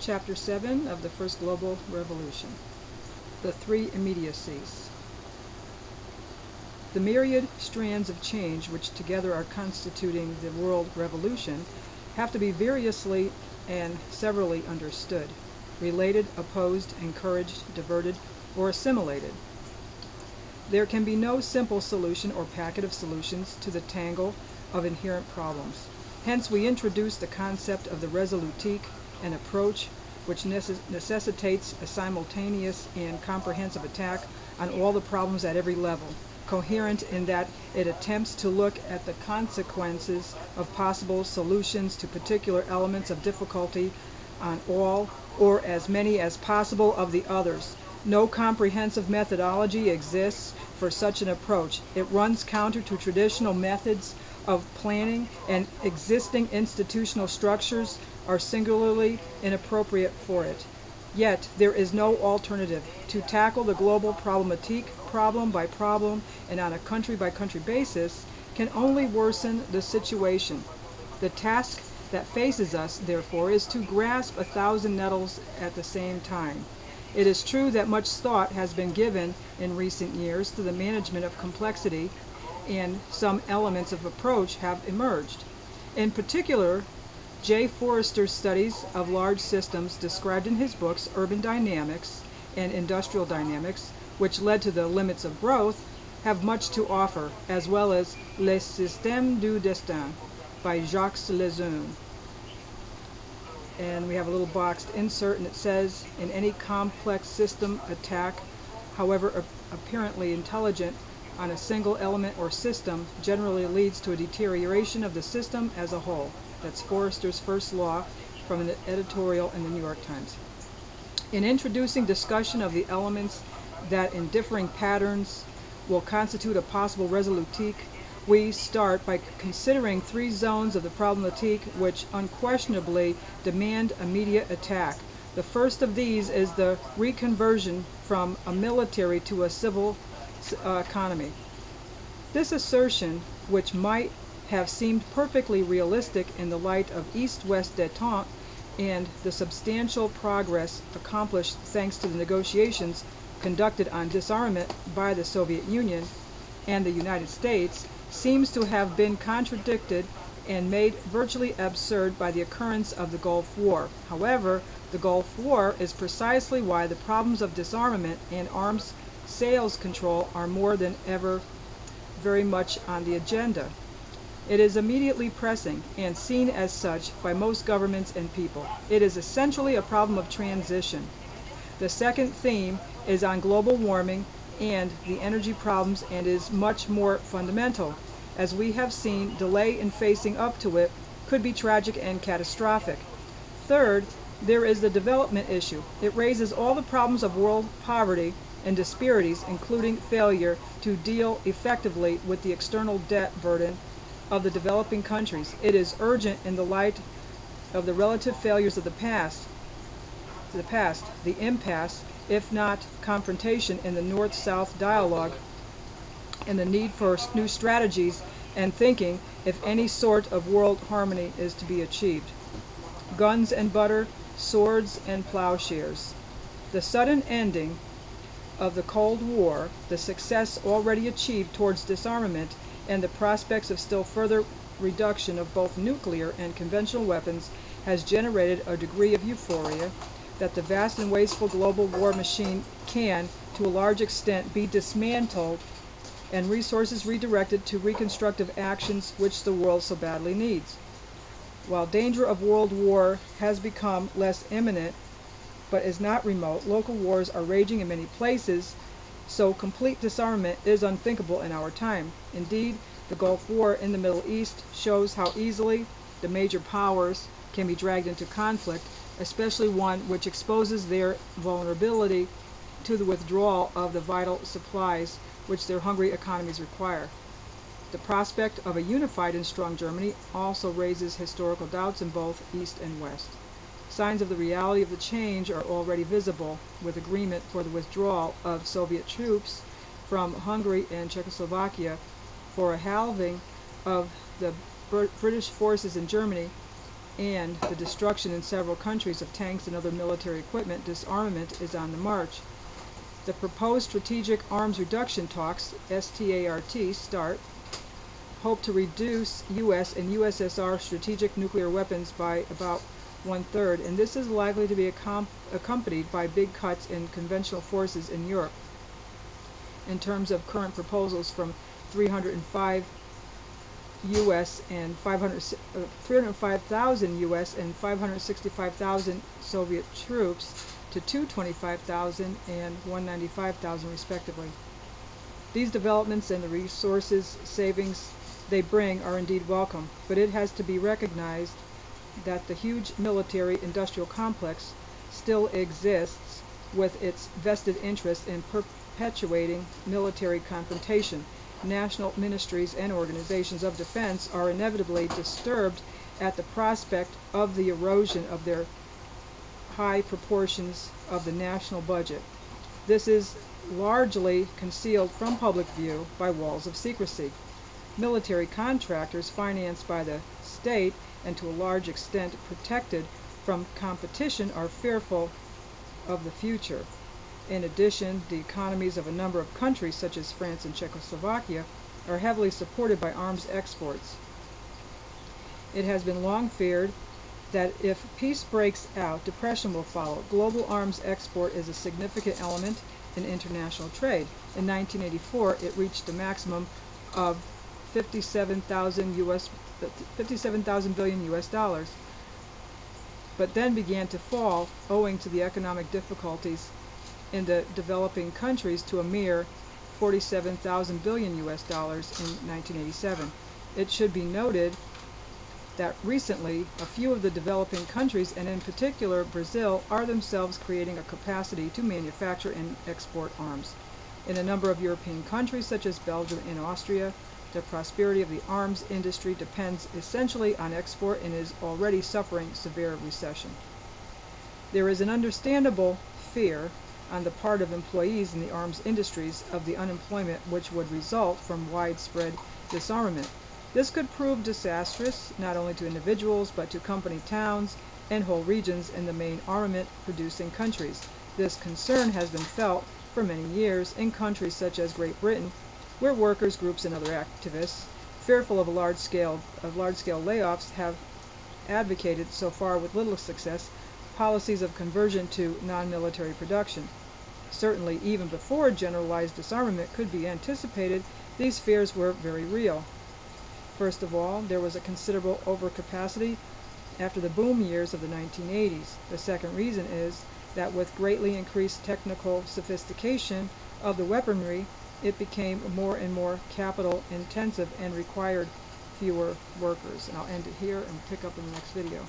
Chapter 7 of the First Global Revolution, the Three Immediacies. The myriad strands of change which together are constituting the world revolution have to be variously and severally understood, related, opposed, encouraged, diverted, or assimilated. There can be no simple solution or packet of solutions to the tangle of inherent problems. Hence we introduce the concept of the Resolutique, an approach which necessitates a simultaneous and comprehensive attack on all the problems at every level, coherent in that it attempts to look at the consequences of possible solutions to particular elements of difficulty on all or as many as possible of the others. No comprehensive methodology exists for such an approach. It runs counter to traditional methods of planning, and existing institutional structures are singularly inappropriate for it. Yet there is no alternative. To tackle the global problematique problem by problem and on a country-by-country basis can only worsen the situation. The task that faces us, therefore, is to grasp 1,000 nettles at the same time. It is true that much thought has been given in recent years to the management of complexity, and some elements of approach have emerged. In particular, J. Forrester's studies of large systems described in his books Urban Dynamics and Industrial Dynamics, which led to the Limits of Growth, have much to offer, as well as Les Systèmes du Destin by Jacques Lejeune. And we have a little boxed insert, and it says, in any complex system attack, however apparently intelligent, on a single element or system generally leads to a deterioration of the system as a whole. That's Forrester's first law from an editorial in the New York Times. In introducing discussion of the elements that in differing patterns will constitute a possible Resolutique, we start by considering three zones of the problematique which unquestionably demand immediate attack. The first of these is the reconversion from a military to a civil economy. This assertion, which might have seemed perfectly realistic in the light of East-West détente and the substantial progress accomplished thanks to the negotiations conducted on disarmament by the Soviet Union and the United States, seems to have been contradicted and made virtually absurd by the occurrence of the Gulf War. However, the Gulf War is precisely why the problems of disarmament and arms sales control are more than ever very much on the agenda. It is immediately pressing and seen as such by most governments and people. It is essentially a problem of transition. The second theme is on global warming and the energy problems and is much more fundamental. As we have seen, delay in facing up to it could be tragic and catastrophic. Third, there is the development issue. It raises all the problems of world poverty and disparities, including failure to deal effectively with the external debt burden of the developing countries. It is urgent in the light of the relative failures of the past, the impasse, if not confrontation, in the North-South dialogue, and the need for new strategies and thinking if any sort of world harmony is to be achieved. Guns and butter, swords and plowshares. The sudden ending of the Cold War, the success already achieved towards disarmament, and the prospects of still further reduction of both nuclear and conventional weapons has generated a degree of euphoria that the vast and wasteful global war machine can, to a large extent, be dismantled and resources redirected to reconstructive actions which the world so badly needs. While danger of world war has become less imminent, but is not remote, local wars are raging in many places, so complete disarmament is unthinkable in our time. Indeed, the Gulf War in the Middle East shows how easily the major powers can be dragged into conflict, especially one which exposes their vulnerability to the withdrawal of the vital supplies which their hungry economies require. The prospect of a unified and strong Germany also raises historical doubts in both East and West. Signs of the reality of the change are already visible, with agreement for the withdrawal of Soviet troops from Hungary and Czechoslovakia, for a halving of the British forces in Germany, and the destruction in several countries of tanks and other military equipment, disarmament is on the march. The proposed Strategic Arms Reduction Talks, START, hope to reduce U.S. and USSR strategic nuclear weapons by about 1/3, and this is likely to be accompanied by big cuts in conventional forces in Europe. In terms of current proposals from 305,000 U.S. and 565,000 Soviet troops to 225,000 and 195,000 respectively. These developments and the resources savings they bring are indeed welcome, but it has to be recognized that the huge military-industrial complex still exists with its vested interest in perpetuating military confrontation. National ministries and organizations of defense are inevitably disturbed at the prospect of the erosion of their high proportions of the national budget. This is largely concealed from public view by walls of secrecy. Military contractors financed by the state and to a large extent protected from competition are fearful of the future. In addition, the economies of a number of countries such as France and Czechoslovakia are heavily supported by arms exports. It has been long feared that if peace breaks out, depression will follow. Global arms export is a significant element in international trade. In 1984, it reached a maximum of 57,000 billion US dollars, but then began to fall owing to the economic difficulties in the developing countries to a mere 47,000 billion US dollars in 1987. It should be noted that recently a few of the developing countries, and in particular Brazil, are themselves creating a capacity to manufacture and export arms. In a number of European countries such as Belgium and Austria, the prosperity of the arms industry depends essentially on export and is already suffering severe recession. There is an understandable fear on the part of employees in the arms industries of the unemployment which would result from widespread disarmament. This could prove disastrous not only to individuals but to company towns and whole regions in the main armament producing countries. This concern has been felt for many years in countries such as Great Britain, where workers, groups, and other activists, fearful of large-scale layoffs, have advocated, so far with little success, policies of conversion to non-military production. Certainly, even before generalized disarmament could be anticipated, these fears were very real. First of all, there was a considerable overcapacity after the boom years of the 1980s. The second reason is that with greatly increased technical sophistication of the weaponry, it became more and more capital intensive and required fewer workers. And I'll end it here and pick up in the next video.